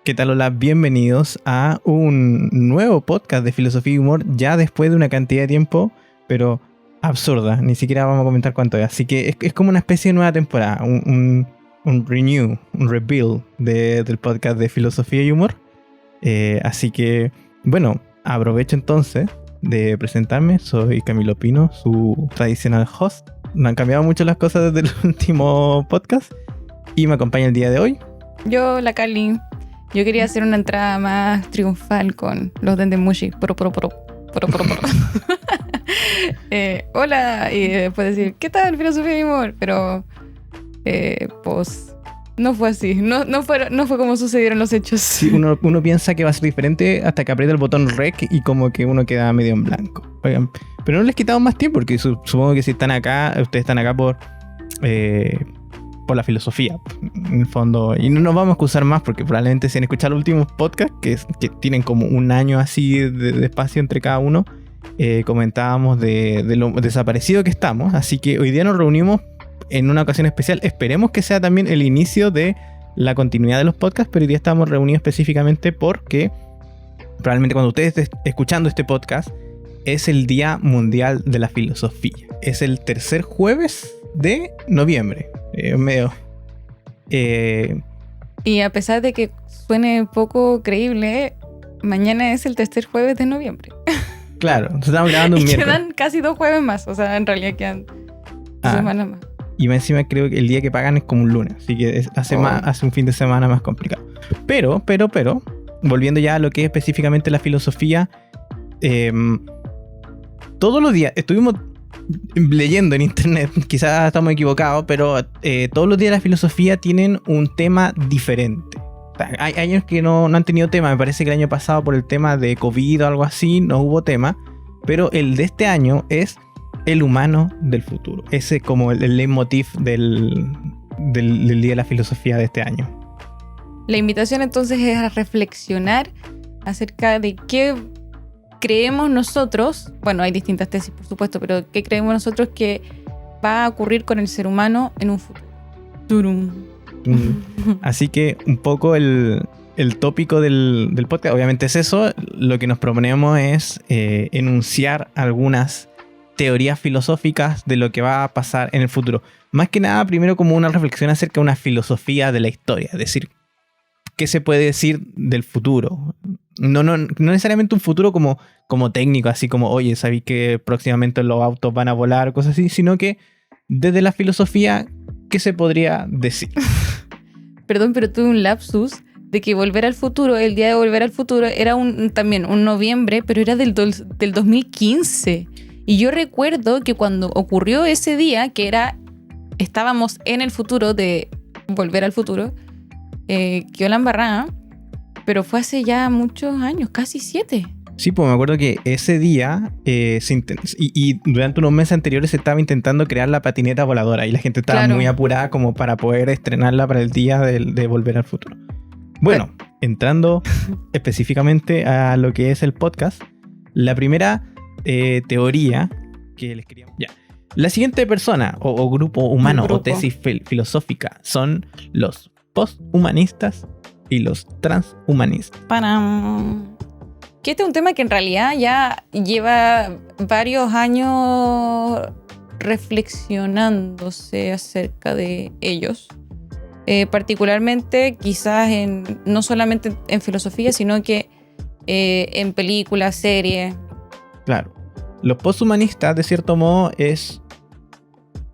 ¿Qué tal? Hola, bienvenidos a un nuevo podcast de filosofía y humor ya después de una cantidad de tiempo, pero absurda, ni siquiera vamos a comentar cuánto es. Así que es como una especie de nueva temporada, un renew, un rebuild del podcast de filosofía y humor. Así que, bueno, aprovecho entonces de presentarme. Soy Camilo Pino, su tradicional host. No han cambiado mucho las cosas desde el último podcast y me acompaña el día de hoy. Yo, la Cali. Yo quería hacer una entrada más triunfal con los Dendemushi. Hola, y después decir, ¿qué tal, filosofía y humor? Pero, pues, no fue así. No fue como sucedieron los hechos. Sí, uno piensa que va a ser diferente hasta que aprieta el botón rec y como que uno queda medio en blanco. Oigan, pero no les quitamos más tiempo porque supongo que si están acá, ustedes están acá por la filosofía, en el fondo. Y no nos vamos a excusar más porque probablemente si han escuchado los últimos podcasts, que tienen como un año así de espacio entre cada uno, comentábamos de lo desaparecido que estamos. Así que hoy día nos reunimos en una ocasión especial. Esperemos que sea también el inicio de la continuidad de los podcasts, pero hoy día estamos reunidos específicamente porque probablemente cuando ustedes estén escuchando este podcast es el Día Mundial de la Filosofía. Es el tercer jueves de noviembre. Medio. Y a pesar de que suene poco creíble, mañana es el tercer jueves de noviembre. Claro, entonces estamos grabando un miércoles. Quedan casi 2 jueves más, o sea, en realidad quedan 2 semanas más. Y más encima creo que el día que pagan es como un lunes, así que hace un fin de semana más complicado. Pero, volviendo ya a lo que es específicamente la filosofía, todos los días estuvimos leyendo en internet, quizás estamos equivocados, pero todos los días la filosofía tienen un tema diferente. O sea, hay años que no han tenido tema. Me parece que el año pasado por el tema de COVID o algo así no hubo tema, pero el de este año es el humano del futuro. Ese es como el leitmotiv del día de la filosofía de este año. La invitación entonces es a reflexionar acerca de qué creemos nosotros, bueno, hay distintas tesis por supuesto, pero ¿qué creemos nosotros que va a ocurrir con el ser humano en un futuro? Turum. Así que un poco el tópico del podcast obviamente es eso. Lo que nos proponemos es enunciar algunas teorías filosóficas de lo que va a pasar en el futuro. Más que nada, primero como una reflexión acerca de una filosofía de la historia, es decir, ¿qué se puede decir del futuro? No necesariamente un futuro como técnico, así como, oye, ¿sabéis que próximamente los autos van a volar? Cosas así, sino que desde la filosofía, ¿qué se podría decir? Perdón, pero tuve un lapsus de que Volver al Futuro, el día de Volver al Futuro, era también un noviembre, pero era del 2015. Y yo recuerdo que cuando ocurrió ese día, estábamos en el futuro de Volver al Futuro, quedó la embarrada, pero fue hace ya muchos años, casi 7. Sí, pues me acuerdo que ese día y durante unos meses anteriores se estaba intentando crear la patineta voladora y la gente estaba muy apurada como para poder estrenarla para el día de Volver al Futuro. Bueno, entrando específicamente a lo que es el podcast, la primera teoría que les quería... Ya. La siguiente persona o grupo humano o tesis filosófica son los posthumanistas y los transhumanistas. ¡Param! Que este es un tema que en realidad ya lleva varios años reflexionándose acerca de ellos. Particularmente quizás no solamente en filosofía, sino que en películas, series. Claro. Los posthumanistas, de cierto modo, es...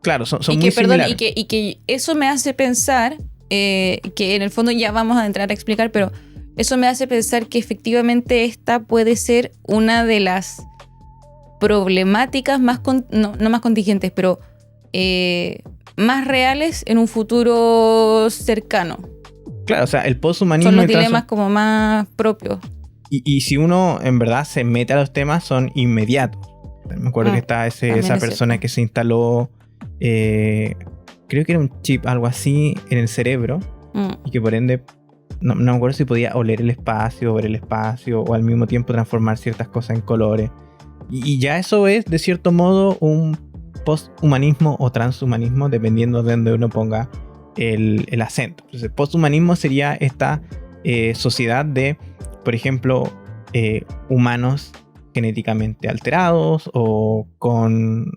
Claro, son muy perdón, similares. Y que eso me hace pensar, que en el fondo ya vamos a entrar a explicar, pero eso me hace pensar que efectivamente esta puede ser una de las problemáticas más, no más contingentes, pero más reales en un futuro cercano. Claro, o sea, el posthumanismo... Son los dilemas como más propios. Y si uno en verdad se mete a los temas, son inmediatos. Me acuerdo que está esa persona que se instaló, creo que era un chip, algo así, en el cerebro, y que por ende, no me acuerdo si podía oler el espacio, ver el espacio, o al mismo tiempo transformar ciertas cosas en colores. Y ya eso es, de cierto modo, un posthumanismo o transhumanismo, dependiendo de donde uno ponga el acento. Entonces, posthumanismo sería esta sociedad de, por ejemplo, humanos genéticamente alterados o con,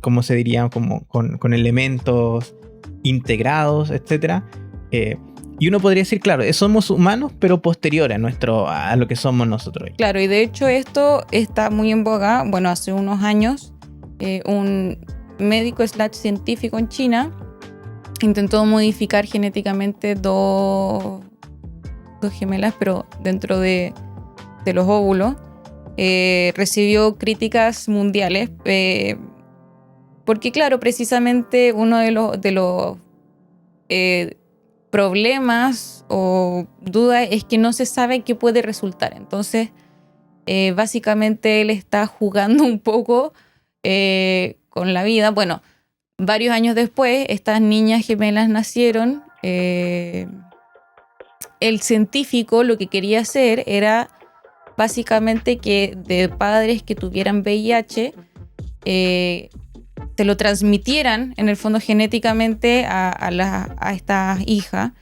¿cómo se diría? Como con elementos integrados, etc. Y uno podría decir, claro, somos humanos, pero posterior a lo que somos nosotros hoy. Claro, y de hecho esto está muy en boga. Bueno, hace unos años, un médico / científico en China intentó modificar genéticamente dos gemelas, pero dentro de los óvulos. Recibió críticas mundiales porque, claro, precisamente uno de los problemas o dudas es que no se sabe qué puede resultar. Entonces, básicamente él está jugando un poco con la vida. Bueno, varios años después, estas niñas gemelas nacieron. El científico lo que quería hacer era básicamente que de padres que tuvieran VIH se lo transmitieran en el fondo genéticamente a esta hija,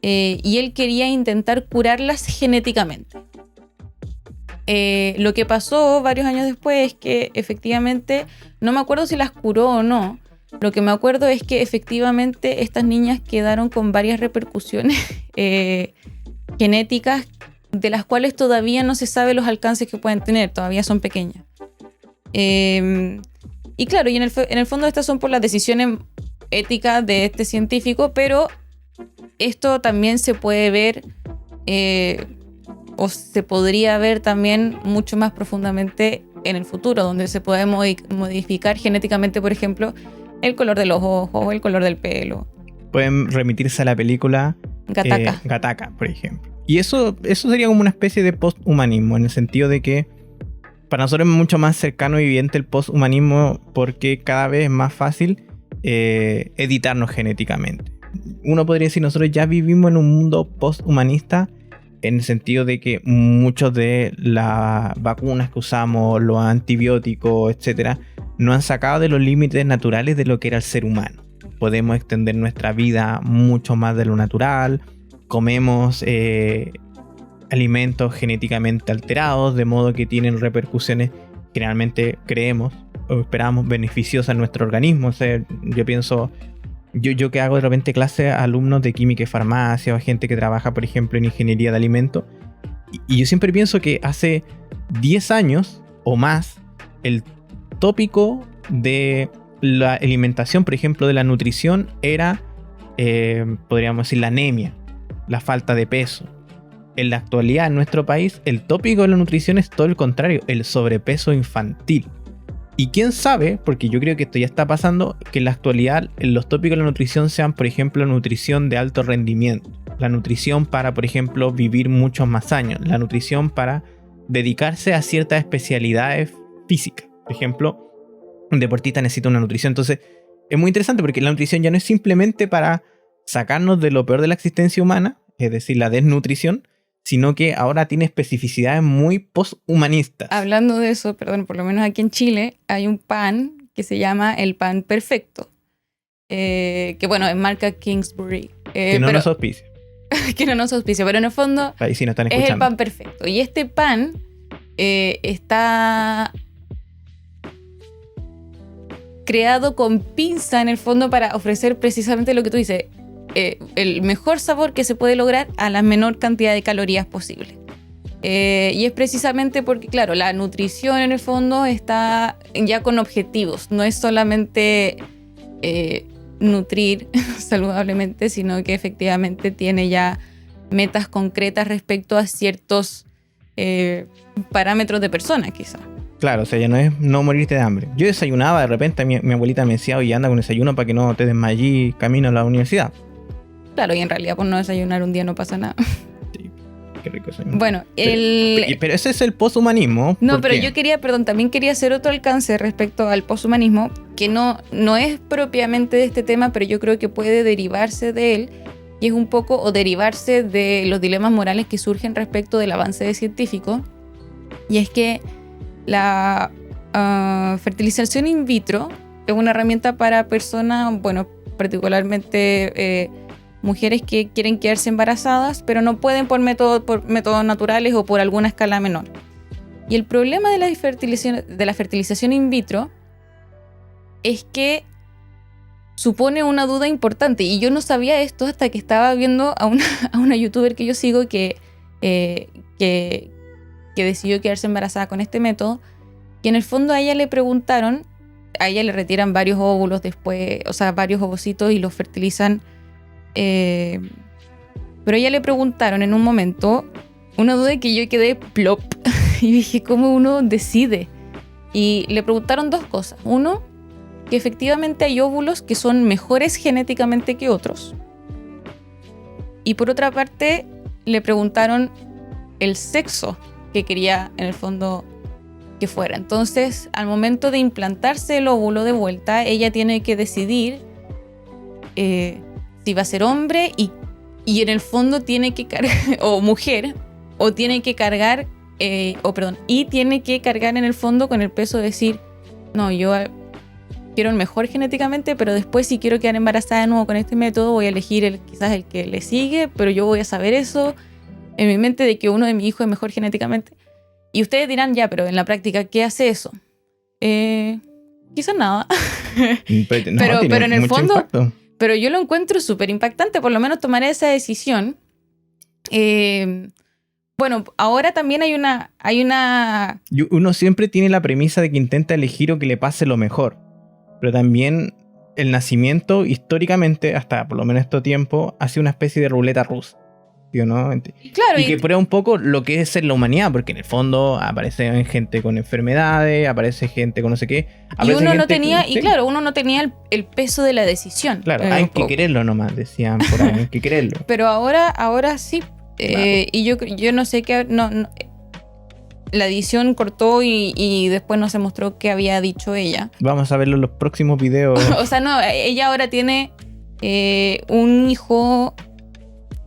y él quería intentar curarlas genéticamente. Lo que pasó varios años después es que efectivamente, no me acuerdo si las curó o no. Lo que me acuerdo es que efectivamente estas niñas quedaron con varias repercusiones genéticas, de las cuales todavía no se sabe los alcances que pueden tener, todavía son pequeñas. Y claro, y en el fondo estas son por las decisiones éticas de este científico, pero esto también se puede ver, o se podría ver también mucho más profundamente en el futuro, donde se puede modificar genéticamente, por ejemplo, el color de los ojos, el color del pelo. Pueden remitirse a la película Gattaca, por ejemplo. Y eso sería como una especie de posthumanismo, en el sentido de que para nosotros es mucho más cercano y evidente el posthumanismo, porque cada vez es más fácil editarnos genéticamente. Uno podría decir, nosotros ya vivimos en un mundo posthumanista, en el sentido de que muchos de las vacunas que usamos, los antibióticos, etcétera, nos han sacado de los límites naturales de lo que era el ser humano. Podemos extender nuestra vida mucho más de lo natural. Comemos alimentos genéticamente alterados, de modo que tienen repercusiones, generalmente creemos o esperamos, beneficiosas en nuestro organismo. O sea, yo pienso, yo que hago de repente clases a alumnos de química y farmacia, o a gente que trabaja, por ejemplo, en ingeniería de alimentos, y yo siempre pienso que hace 10 años o más, el tópico de la alimentación, por ejemplo, de la nutrición, era, podríamos decir, la anemia, la falta de peso. En la actualidad en nuestro país el tópico de la nutrición es todo el contrario, el sobrepeso infantil. Y quién sabe, porque yo creo que esto ya está pasando, que en la actualidad los tópicos de la nutrición sean, por ejemplo, nutrición de alto rendimiento, la nutrición para, por ejemplo, vivir muchos más años, la nutrición para dedicarse a ciertas especialidades físicas. Por ejemplo, un deportista necesita una nutrición. Entonces es muy interesante porque la nutrición ya no es simplemente para sacarnos de lo peor de la existencia humana, es decir, la desnutrición, sino que ahora tiene especificidades muy posthumanistas. Hablando de eso, perdón, por lo menos aquí en Chile hay un pan que se llama el pan perfecto, que bueno, es marca Kingsbury. Que no nos auspicia. Que no nos auspicia, pero en el fondo ahí sí nos están escuchando. Es el pan perfecto. Y este pan está creado con pinza en el fondo para ofrecer precisamente lo que tú dices, el mejor sabor que se puede lograr a la menor cantidad de calorías posible. Y es precisamente porque, claro, la nutrición en el fondo está ya con objetivos, no es solamente nutrir saludablemente, sino que efectivamente tiene ya metas concretas respecto a ciertos parámetros de personas, quizás. Claro, o sea, ya no es no morirte de hambre. Yo desayunaba, de repente mi abuelita me decía, oye, anda con desayuno para que no te desmayes camino a la universidad. Claro, y en realidad por no desayunar un día no pasa nada. Sí, qué rico desayuno. Bueno, pero ese es el posthumanismo. No, pero yo también quería hacer otro alcance respecto al posthumanismo, que no es propiamente de este tema, pero yo creo que puede derivarse de él, y es un poco, o derivarse de los dilemas morales que surgen respecto del avance científico, y es que la fertilización in vitro es una herramienta para personas, bueno, particularmente mujeres que quieren quedarse embarazadas, pero no pueden por métodos naturales o por alguna escala menor. Y el problema de la fertilización in vitro es que supone una duda importante. Y yo no sabía esto hasta que estaba viendo a una youtuber que yo sigo que decidió quedarse embarazada con este método. Y en el fondo a ella le preguntaron, a ella le retiran varios óvulos después, o sea, varios ovocitos y los fertilizan. Pero a ella le preguntaron en un momento una duda que yo quedé plop. Y dije, ¿cómo uno decide? Y le preguntaron dos cosas. Uno, que efectivamente hay óvulos que son mejores genéticamente que otros. Y por otra parte, le preguntaron el sexo que quería en el fondo que fuera. Entonces, al momento de implantarse el óvulo de vuelta, ella tiene que decidir si va a ser hombre y en el fondo tiene que cargar, o mujer, o tiene que cargar, y tiene que cargar en el fondo con el peso de decir, no, yo quiero el mejor genéticamente, pero después si quiero quedar embarazada de nuevo con este método, voy a elegir quizás el que le sigue, pero yo voy a saber eso en mi mente de que uno de mis hijos es mejor genéticamente. Y ustedes dirán, ya, pero en la práctica, ¿qué hace eso? Quizás nada. pero en el fondo, impacto. Pero yo lo encuentro súper impactante, por lo menos tomar esa decisión. Bueno, ahora también hay una... Uno siempre tiene la premisa de que intenta elegir o que le pase lo mejor. Pero también el nacimiento, históricamente, hasta por lo menos este tiempo, ha sido una especie de ruleta rusa. ¿Sí o no? Claro, y que prueba un poco lo que es ser la humanidad, porque en el fondo aparece gente con enfermedades, aparece gente con no sé qué. Y uno no tenía, claro, uno no tenía el peso de la decisión. Claro, hay que quererlo nomás, decían por ahí, hay que quererlo. Pero ahora sí. Claro. Y yo no sé qué... No, la edición cortó y después no se mostró qué había dicho ella. Vamos a verlo en los próximos videos. O sea, no, ella ahora tiene un hijo...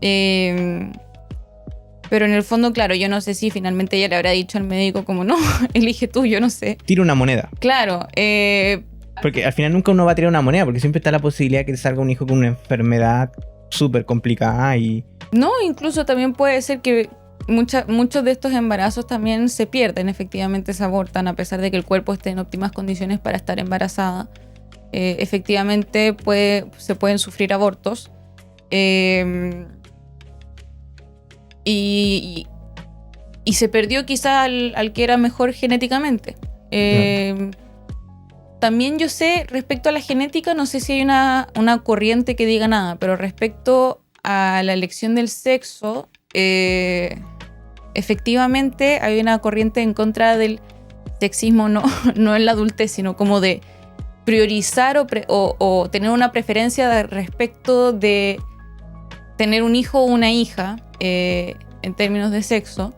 pero en el fondo, claro, yo no sé si finalmente ella le habrá dicho al médico como no, elige tú, yo no sé. Tira una moneda. Claro. Porque al final nunca uno va a tirar una moneda, porque siempre está la posibilidad de que te salga un hijo con una enfermedad súper complicada y... No, incluso también puede ser que muchos de estos embarazos también se pierden, efectivamente se abortan, a pesar de que el cuerpo esté en óptimas condiciones para estar embarazada. Efectivamente se pueden sufrir abortos. Y se perdió quizá al que era mejor genéticamente. También yo sé, respecto a la genética, no sé si hay una corriente que diga nada, pero respecto a la elección del sexo, efectivamente hay una corriente en contra del sexismo, no en la adultez, sino como de priorizar o tener una preferencia respecto de tener un hijo o una hija en términos de sexo.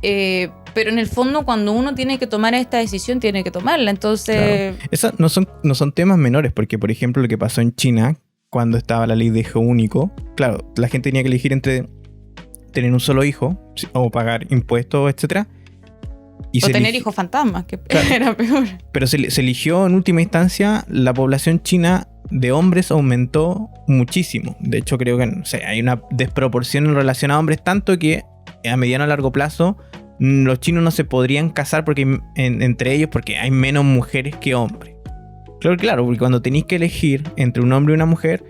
Pero en el fondo, cuando uno tiene que tomar esta decisión, tiene que tomarla. Entonces... Claro. Esos no son temas menores, porque, por ejemplo, lo que pasó en China, cuando estaba la ley de hijo único, claro, la gente tenía que elegir entre tener un solo hijo, o pagar impuestos, etc. O tener hijos fantasmas, que claro, era peor. Pero se eligió, en última instancia, la población china de hombres aumentó muchísimo. De hecho, creo que hay una desproporción en relación a hombres, tanto que a mediano a largo plazo los chinos no se podrían casar porque entre ellos porque hay menos mujeres que hombres. Claro, porque cuando tenéis que elegir entre un hombre y una mujer,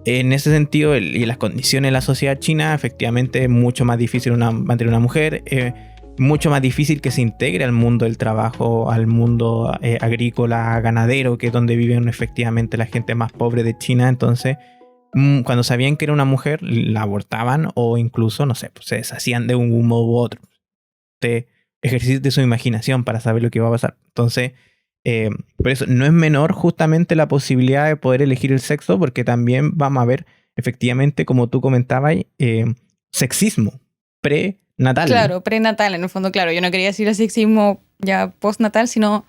en ese sentido y las condiciones de la sociedad china, efectivamente es mucho más difícil mantener una mujer, mucho más difícil que se integre al mundo del trabajo, al mundo agrícola, ganadero, que es donde viven efectivamente la gente más pobre de China. Entonces, cuando sabían que era una mujer, la abortaban o incluso, no sé, pues se deshacían de un modo u otro. Ejercicio su imaginación para saber lo que va a pasar. Entonces, por eso no es menor justamente la posibilidad de poder elegir el sexo, porque también vamos a ver efectivamente, como tú comentabas, sexismo prenatal. Claro, prenatal en el fondo, claro. Yo no quería decir el sexismo ya postnatal, sino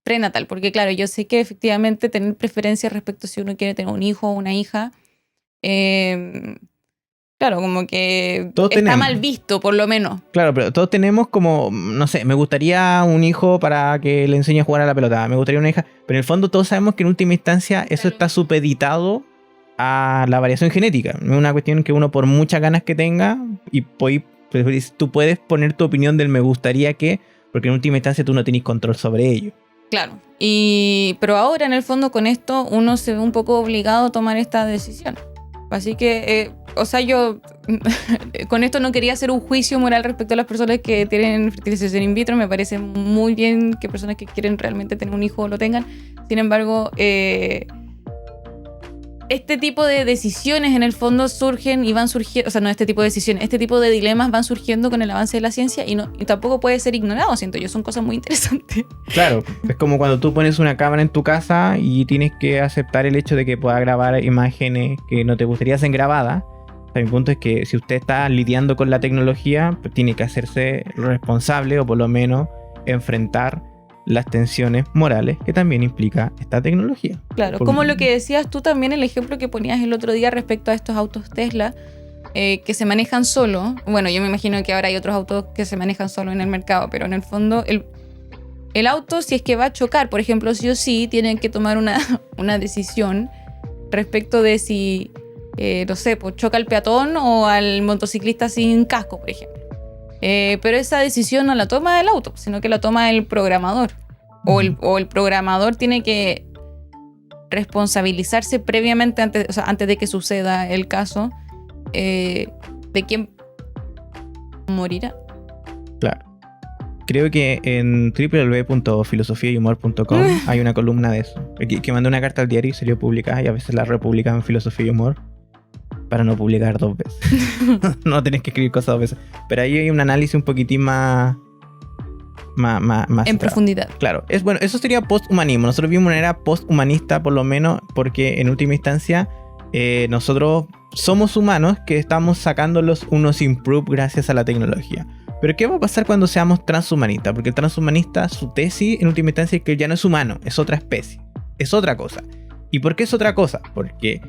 prenatal, porque claro, yo sé que efectivamente tener preferencias respecto a si uno quiere tener un hijo o una hija, claro, como que todos está mal visto, por lo menos. Claro, pero todos tenemos como, no sé, me gustaría un hijo para que le enseñe a jugar a la pelota, me gustaría una hija, pero en el fondo todos sabemos que en última instancia eso está supeditado a la variación genética. No es una cuestión que uno por muchas ganas que tenga y tú puedes poner tu opinión del me gustaría que, porque en última instancia tú no tenés control sobre ello. Claro. Pero ahora en el fondo con esto uno se ve un poco obligado a tomar esta decisión. Así que, yo con esto no quería hacer un juicio moral respecto a las personas que tienen fertilización in vitro. Me parece muy bien que personas que quieren realmente tener un hijo lo tengan. Sin embargo, este tipo de decisiones en el fondo surgen y van surgiendo, este tipo de decisiones, este tipo de dilemas van surgiendo con el avance de la ciencia y tampoco puede ser ignorado, siento yo, son cosas muy interesantes. Claro, es como cuando tú pones una cámara en tu casa y tienes que aceptar el hecho de que pueda grabar imágenes que no te gustaría ser grabadas. O sea, mi punto es que si usted está lidiando con la tecnología, pues tiene que hacerse responsable o por lo menos enfrentar las tensiones morales que también implica esta tecnología. Claro, como lo que decías tú también, el ejemplo que ponías el otro día respecto a estos autos Tesla que se manejan solo. Bueno, yo me imagino que ahora hay otros autos que se manejan solo en el mercado, pero en el fondo el auto, si es que va a chocar, por ejemplo, sí o sí, tiene que tomar una decisión respecto de si, no sé, pues choca al peatón o al motociclista sin casco, por ejemplo. Pero esa decisión no la toma el auto, sino que la toma el programador. O el programador tiene que responsabilizarse previamente, antes de que suceda el caso, de quién morirá. Claro. Creo que en www.filosofiayhumor.com hay una columna de eso. Que mandé una carta al diario y salió publicada, y a veces la republican en Filosofía y Humor para no publicar 2 veces. No tenés que escribir cosas 2 veces. Pero ahí hay un análisis un poquitín más en profundidad. Claro, eso sería posthumanismo. Nosotros vivimos una era posthumanista, por lo menos, porque en última instancia nosotros somos humanos que estamos sacándolos unos improve gracias a la tecnología. Pero ¿qué va a pasar cuando seamos transhumanistas? Porque el transhumanista, su tesis en última instancia es que ya no es humano, es otra especie, es otra cosa. ¿Y por qué es otra cosa? Porque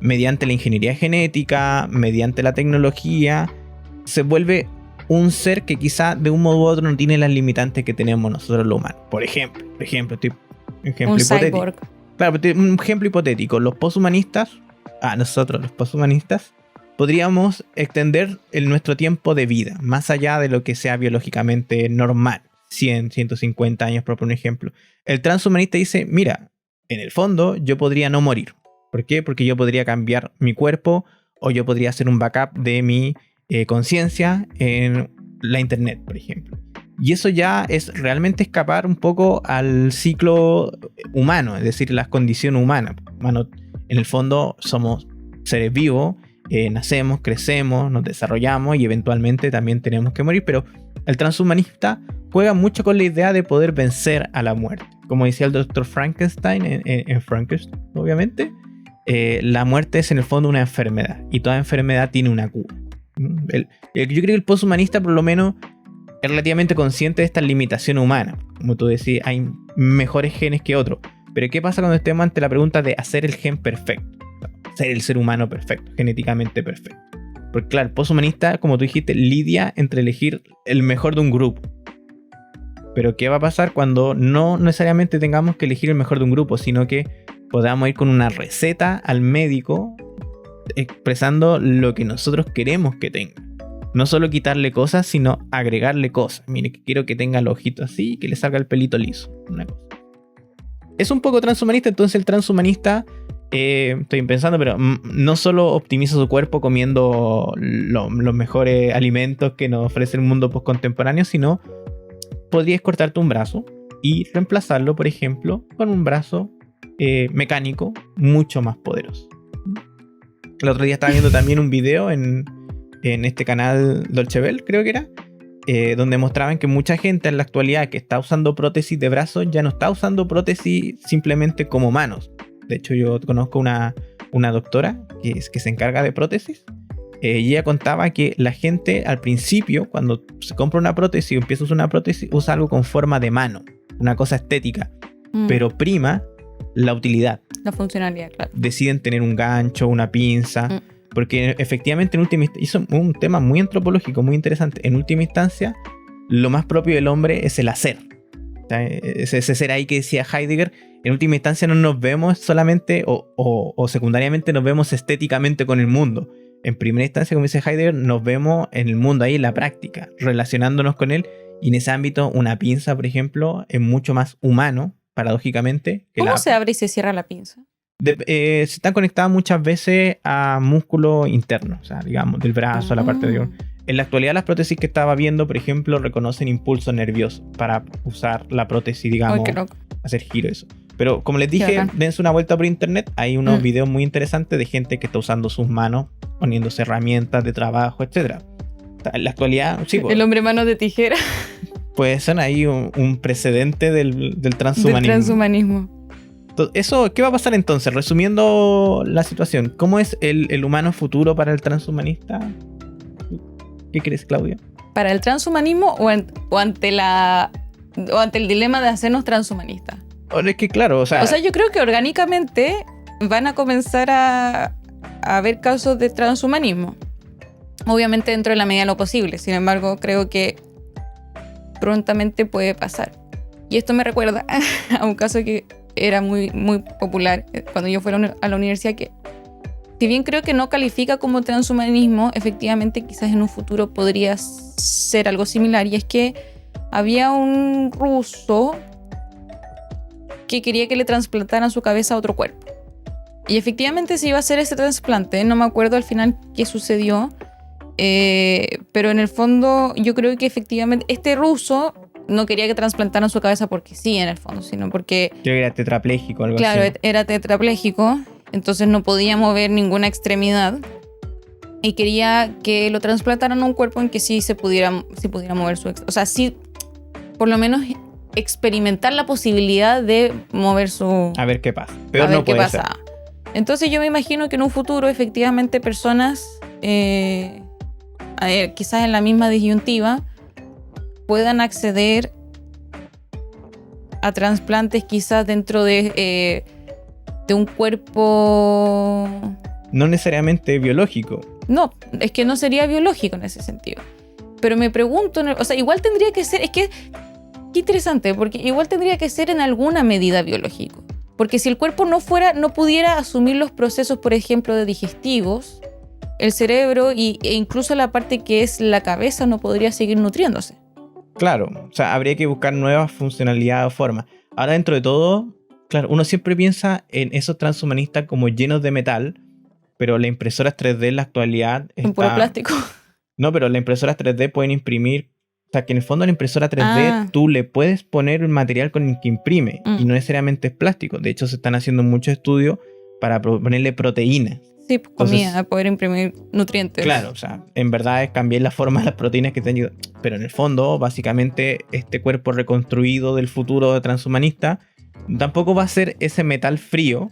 mediante la ingeniería genética, mediante la tecnología, se vuelve un ser que quizá de un modo u otro no tiene las limitantes que tenemos nosotros los humanos. Por ejemplo, un ejemplo hipotético. Cyborg. Claro, un ejemplo hipotético. Nosotros los posthumanistas, podríamos extender nuestro tiempo de vida, más allá de lo que sea biológicamente normal. 100, 150 años, por un ejemplo. El transhumanista dice, mira, en el fondo yo podría no morir. ¿Por qué? Porque yo podría cambiar mi cuerpo o yo podría hacer un backup de mi conciencia en la internet, por ejemplo. Y eso ya es realmente escapar un poco al ciclo humano, es decir, las condiciones humanas. Humano, en el fondo somos seres vivos, nacemos, crecemos, nos desarrollamos y eventualmente también tenemos que morir, pero el transhumanista juega mucho con la idea de poder vencer a la muerte. Como decía el Dr. Frankenstein en Frankenstein, obviamente, la muerte es en el fondo una enfermedad y toda enfermedad tiene una cura. Yo creo que el posthumanista por lo menos es relativamente consciente de esta limitación humana. Como tú decís, hay mejores genes que otros. Pero ¿qué pasa cuando estemos ante la pregunta de hacer el gen perfecto? Ser el ser humano perfecto, genéticamente perfecto. Porque claro, el posthumanista, como tú dijiste, lidia entre elegir el mejor de un grupo. Pero ¿qué va a pasar cuando no necesariamente tengamos que elegir el mejor de un grupo, sino que podamos ir con una receta al médico expresando lo que nosotros queremos que tenga? No solo quitarle cosas, sino agregarle cosas. Mire, que quiero que tenga el ojito así y que le salga el pelito liso. Una cosa. Es un poco transhumanista, entonces el transhumanista, estoy pensando, pero no solo optimiza su cuerpo comiendo los mejores alimentos que nos ofrece el mundo postcontemporáneo, sino podrías cortarte un brazo y reemplazarlo, por ejemplo, con un brazo mecánico mucho más poderoso. El otro día estaba viendo también un video en este canal Dolce Bell, creo que era, donde mostraban que mucha gente en la actualidad que está usando prótesis de brazos ya no está usando prótesis simplemente como manos. De hecho, yo conozco una doctora que se encarga de prótesis. Y ella contaba que la gente al principio, cuando se compra una prótesis o empieza a usar una prótesis, usa algo con forma de mano, una cosa estética, pero prima la utilidad. La funcionalidad, claro. Deciden tener un gancho, una pinza, porque efectivamente en última instancia, hizo un tema muy antropológico, muy interesante. En última instancia, lo más propio del hombre es el hacer. O sea, ese ser ahí que decía Heidegger, en última instancia no nos vemos solamente o secundariamente nos vemos estéticamente con el mundo. En primera instancia, como dice Heidegger, nos vemos en el mundo ahí en la práctica, relacionándonos con él, y en ese ámbito una pinza, por ejemplo, es mucho más humano, paradójicamente. ¿Cómo se abre y se cierra la pinza? Se están conectadas muchas veces a músculos internos, o sea, digamos, del brazo, a la parte de... En la actualidad las prótesis que estaba viendo, por ejemplo, reconocen impulsos nerviosos para usar la prótesis, digamos, hacer giro eso. Pero como les dije, dense una vuelta por internet, hay unos videos muy interesantes de gente que está usando sus manos, poniéndose herramientas de trabajo, etc. En la actualidad, sí, el hombre mano de tijera. Puede ser ahí un precedente del transhumanismo. Del transhumanismo. Eso, ¿qué va a pasar entonces? Resumiendo la situación, ¿cómo es el humano futuro para el transhumanista? ¿Qué crees, Claudia? ¿Para el transhumanismo o ante el dilema de hacernos transhumanistas? Es que claro, o sea, yo creo que orgánicamente van a comenzar a haber casos de transhumanismo. Obviamente dentro de la medida de lo posible. Sin embargo, creo que prontamente puede pasar. Y esto me recuerda a un caso que era muy, muy popular cuando yo fui a la universidad, que si bien creo que no califica como transhumanismo, efectivamente quizás en un futuro podría ser algo similar. Y es que había un ruso que quería que le trasplantaran su cabeza a otro cuerpo. Y efectivamente se iba a hacer ese trasplante. No me acuerdo al final qué sucedió. Pero en el fondo yo creo que efectivamente este ruso no quería que trasplantaran su cabeza porque sí, en el fondo, sino porque... Creo que era tetrapléjico o algo claro, así. Claro, era tetrapléjico. Entonces no podía mover ninguna extremidad. Y quería que lo trasplantaran a un cuerpo en que sí se pudiera mover su... O sea, sí, por lo menos experimentar la posibilidad de mover su... A ver qué pasa. Pero no puede ser. Entonces yo me imagino que en un futuro efectivamente personas, quizás en la misma disyuntiva, puedan acceder a trasplantes quizás dentro de un cuerpo... No necesariamente biológico. No, es que no sería biológico en ese sentido. Pero me pregunto, o sea, igual tendría que ser, es que qué interesante, porque igual tendría que ser en alguna medida biológico. Porque si el cuerpo no pudiera asumir los procesos, por ejemplo, de digestivos, el cerebro e incluso la parte que es la cabeza no podría seguir nutriéndose. Claro, o sea, habría que buscar nuevas funcionalidades o formas. Ahora, dentro de todo, claro, uno siempre piensa en esos transhumanistas como llenos de metal, pero las impresoras 3D en la actualidad... En puro plástico. No, pero las impresoras 3D pueden imprimir... O sea, que en el fondo la impresora 3D tú le puedes poner el material con el que imprime y no necesariamente es plástico. De hecho, se están haciendo muchos estudios para ponerle proteínas. Sí, comida, a poder imprimir nutrientes. Claro, o sea, en verdad es cambiar la forma de las proteínas que te han ayudado. Pero en el fondo, básicamente, este cuerpo reconstruido del futuro transhumanista tampoco va a ser ese metal frío,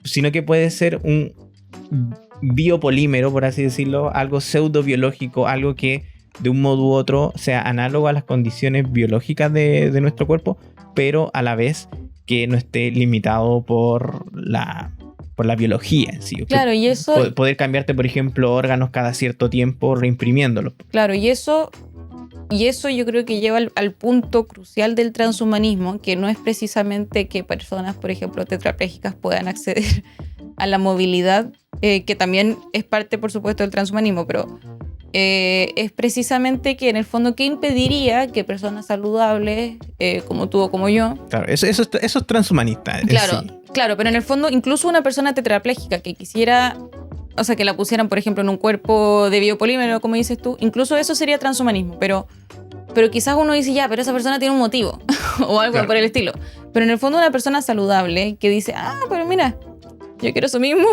sino que puede ser un biopolímero, por así decirlo, algo pseudobiológico, algo que de un modo u otro sea análogo a las condiciones biológicas de nuestro cuerpo, pero a la vez que no esté limitado por la biología en sí. Claro, y eso... Poder cambiarte, por ejemplo, órganos cada cierto tiempo reimprimiéndolos. Claro, y eso yo creo que lleva al punto crucial del transhumanismo, que no es precisamente que personas, por ejemplo, tetraplégicas puedan acceder a la movilidad, que también es parte, por supuesto, del transhumanismo, pero es precisamente que en el fondo, ¿qué impediría que personas saludables, como tú o como yo... Claro, eso es transhumanista. Claro, pero en el fondo, incluso una persona tetrapléjica que quisiera... O sea, que la pusieran, por ejemplo, en un cuerpo de biopolímero, como dices tú, incluso eso sería transhumanismo, pero quizás uno dice, ya, pero esa persona tiene un motivo, o algo por el estilo. Pero en el fondo una persona saludable que dice, pero mira, yo quiero eso mismo,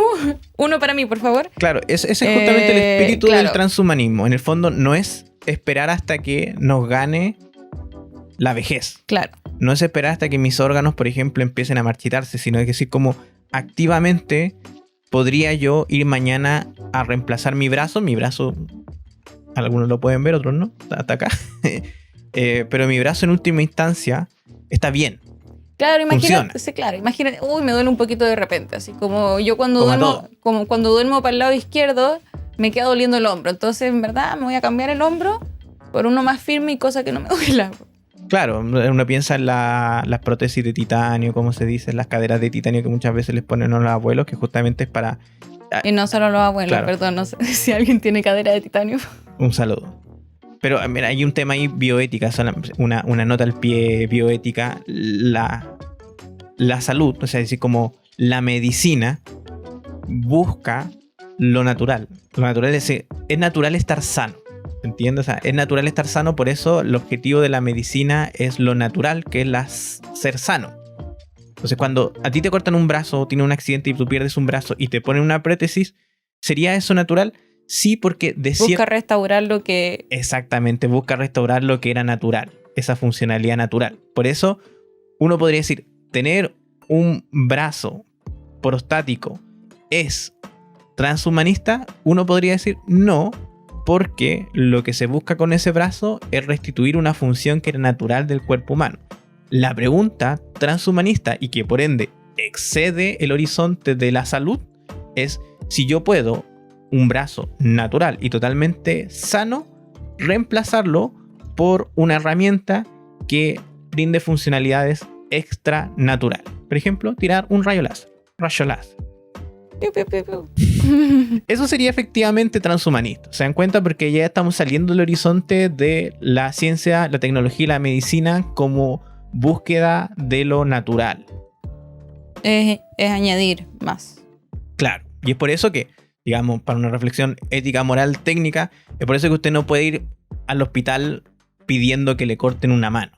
uno para mí, por favor. Claro, ese es justamente el espíritu del transhumanismo. En el fondo no es esperar hasta que nos gane la vejez. Claro. No es esperar hasta que mis órganos, por ejemplo, empiecen a marchitarse, sino es decir, como activamente... ¿Podría yo ir mañana a reemplazar mi brazo? Mi brazo, algunos lo pueden ver, otros no, está acá. Pero mi brazo en última instancia está bien. Claro, imagínate, uy, me duele un poquito de repente, así como yo cuando duermo para el lado izquierdo, me queda doliendo el hombro. Entonces, en verdad, me voy a cambiar el hombro por uno más firme y cosa que no me duela. Claro, uno piensa en las prótesis de titanio, como se dice, las caderas de titanio que muchas veces les ponen a los abuelos, que justamente es para... Y no solo los abuelos, Claro. perdón, no sé si alguien tiene cadera de titanio. Un saludo. Pero mira, hay un tema ahí bioética, una nota al pie bioética. La salud, o sea, es decir, como la medicina busca lo natural. Lo natural es decir, es natural estar sano. ¿Entiendes? O sea, es natural estar sano, por eso el objetivo de la medicina es lo natural, que es ser sano. Entonces, cuando a ti te cortan un brazo o tienes un accidente y tú pierdes un brazo y te ponen una prótesis, ¿sería eso natural? Sí, porque Busca restaurar lo que... Exactamente, busca restaurar lo que era natural, esa funcionalidad natural. Por eso, uno podría decir, tener un brazo prostático es transhumanista. Uno podría decir no, porque lo que se busca con ese brazo es restituir una función que era natural del cuerpo humano. La pregunta transhumanista, y que por ende excede el horizonte de la salud, es si yo puedo un brazo natural y totalmente sano reemplazarlo por una herramienta que brinde funcionalidades extra naturales. Por ejemplo, tirar un rayo láser. Piu, piu, piu, piu. Eso sería efectivamente transhumanista. ¿Se dan cuenta? Porque ya estamos saliendo del horizonte de la ciencia, la tecnología y la medicina como búsqueda de lo natural. Es añadir más. Claro. Y es por eso que, digamos, para una reflexión ética, moral, técnica, es por eso que usted no puede ir al hospital pidiendo que le corten una mano.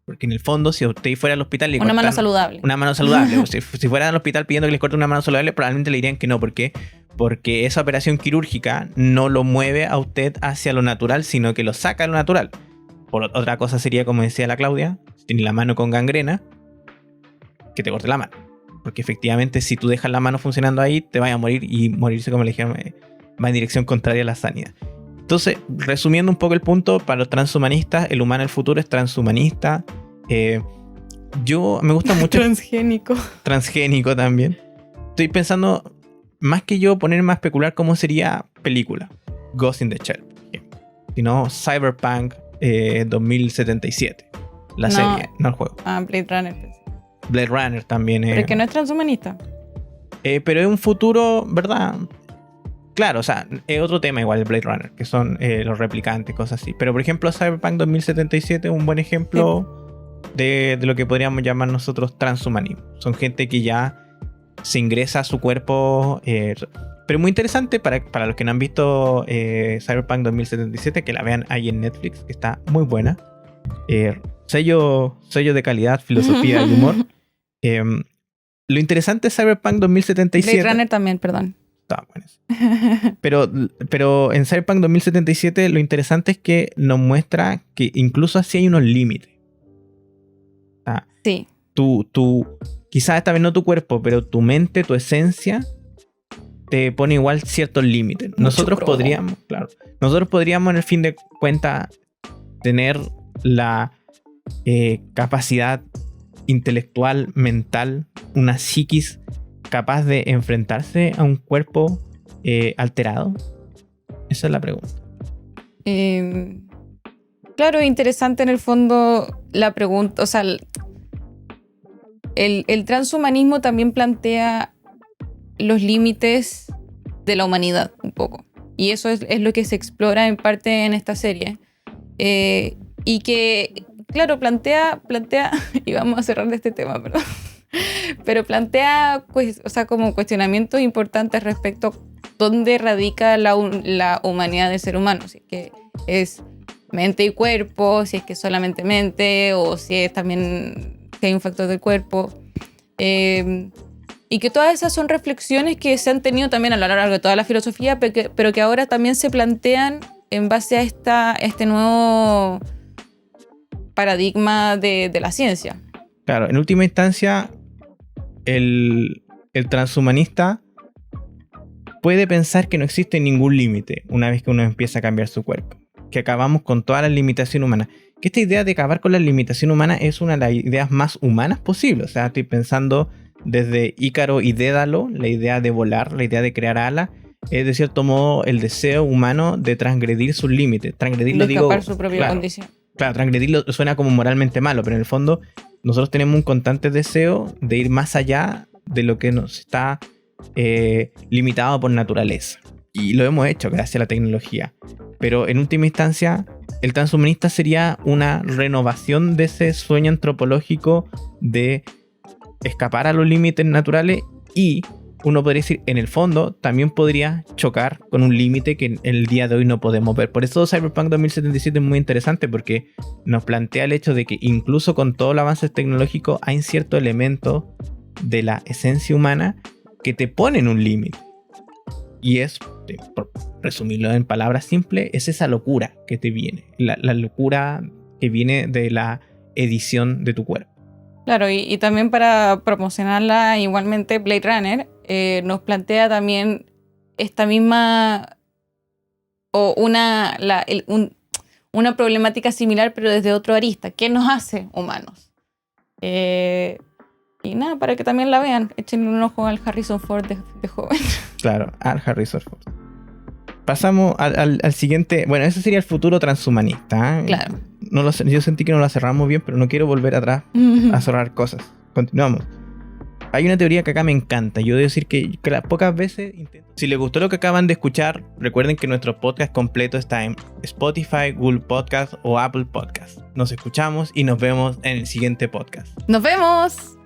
Porque en el fondo, si usted fuera al hospital y le Una mano cortan saludable. una mano saludable, o si fuera al hospital pidiendo que les corten una mano saludable, probablemente le dirían que no. ¿Por qué? Porque esa operación quirúrgica no lo mueve a usted hacia lo natural, sino que lo saca de lo natural. Por otra cosa sería, como decía la Claudia, si tienes la mano con gangrena, que te corte la mano. Porque efectivamente, si tú dejas la mano funcionando ahí, te vas a morir, y morirse, como le dijeron, va en dirección contraria a la sanidad. Entonces, resumiendo un poco el punto, para los transhumanistas, el humano del futuro es transhumanista. Yo me gusta mucho. Transgénico. Transgénico también. Estoy pensando, más que yo ponerme a especular cómo sería película. Ghost in the Shell. Sino Cyberpunk 2077. La serie, no el juego. Ah, Blade Runner. Blade Runner también. Pero es que no es transhumanista. Pero es un futuro, ¿verdad? Claro, o sea, es otro tema igual el Blade Runner, que son los replicantes, cosas así. Pero por ejemplo, Cyberpunk 2077 es un buen ejemplo de lo que podríamos llamar nosotros transhumanismo. Son gente que ya se ingresa a su cuerpo. Pero muy interesante para los que no han visto Cyberpunk 2077, que la vean ahí en Netflix, que está muy buena. Sello de calidad, filosofía y humor. Lo interesante de Cyberpunk 2077... Blade Runner también, perdón. Está bueno. Pero en Cyberpunk 2077 lo interesante es que nos muestra que incluso así hay unos límites. Sí. Quizás esta vez no tu cuerpo, pero tu mente, tu esencia, te pone igual ciertos límites. Nosotros podríamos en el fin de cuentas tener la capacidad intelectual, mental, una psiquis capaz de enfrentarse a un cuerpo alterado. Esa es la pregunta. Claro, interesante en el fondo la pregunta, o sea, el transhumanismo también plantea los límites de la humanidad un poco. Y eso es lo que se explora en parte en esta serie. Y que, claro, plantea y vamos a cerrar de este tema, perdón. Pero plantea, pues, o sea, como cuestionamientos importantes respecto a dónde radica la humanidad del ser humano. Si es que es mente y cuerpo, si es que es solamente mente, o si es también que hay un factor del cuerpo. Y que todas esas son reflexiones que se han tenido también a lo largo de toda la filosofía, pero que ahora también se plantean en base a este nuevo paradigma de la ciencia. Claro, en última instancia, el transhumanista puede pensar que no existe ningún límite una vez que uno empieza a cambiar su cuerpo, que acabamos con toda la limitación humana. Que esta idea de acabar con la limitación humana es una de las ideas más humanas posibles. O sea, estoy pensando desde Ícaro y Dédalo, la idea de volar, la idea de crear alas, es de cierto modo el deseo humano de transgredir sus límites. Transgredir, de lo escapar digo, su propia claro, condición. Claro, transgredirlo suena como moralmente malo, pero en el fondo nosotros tenemos un constante deseo de ir más allá de lo que nos está limitado por naturaleza. Y lo hemos hecho gracias a la tecnología. Pero en última instancia, el transhumanista sería una renovación de ese sueño antropológico de escapar a los límites naturales, y uno podría decir, en el fondo, también podría chocar con un límite que en el día de hoy no podemos ver. Por eso Cyberpunk 2077 es muy interesante, porque nos plantea el hecho de que incluso con todo el avance tecnológico hay cierto elemento de la esencia humana que te ponen un límite. Y es, por resumirlo en palabras simples, es esa locura que te viene. La locura que viene de la edición de tu cuerpo. Claro, y también para promocionarla, igualmente Blade Runner nos plantea también esta misma o una problemática similar, pero desde otro arista. ¿Qué nos hace humanos? Y nada, para que también la vean, échenle un ojo al Harrison Ford de joven. Claro, al Harrison Ford. Pasamos al siguiente. Bueno, ese sería el futuro transhumanista, ¿eh? Claro. Yo sentí que no lo cerramos bien, pero no quiero volver atrás a cerrar cosas. Continuamos. Hay una teoría que acá me encanta. Yo debo decir que las pocas veces intento. Si les gustó lo que acaban de escuchar, recuerden que nuestro podcast completo está en Spotify, Google Podcast o Apple Podcast. Nos escuchamos y nos vemos en el siguiente podcast. ¡Nos vemos!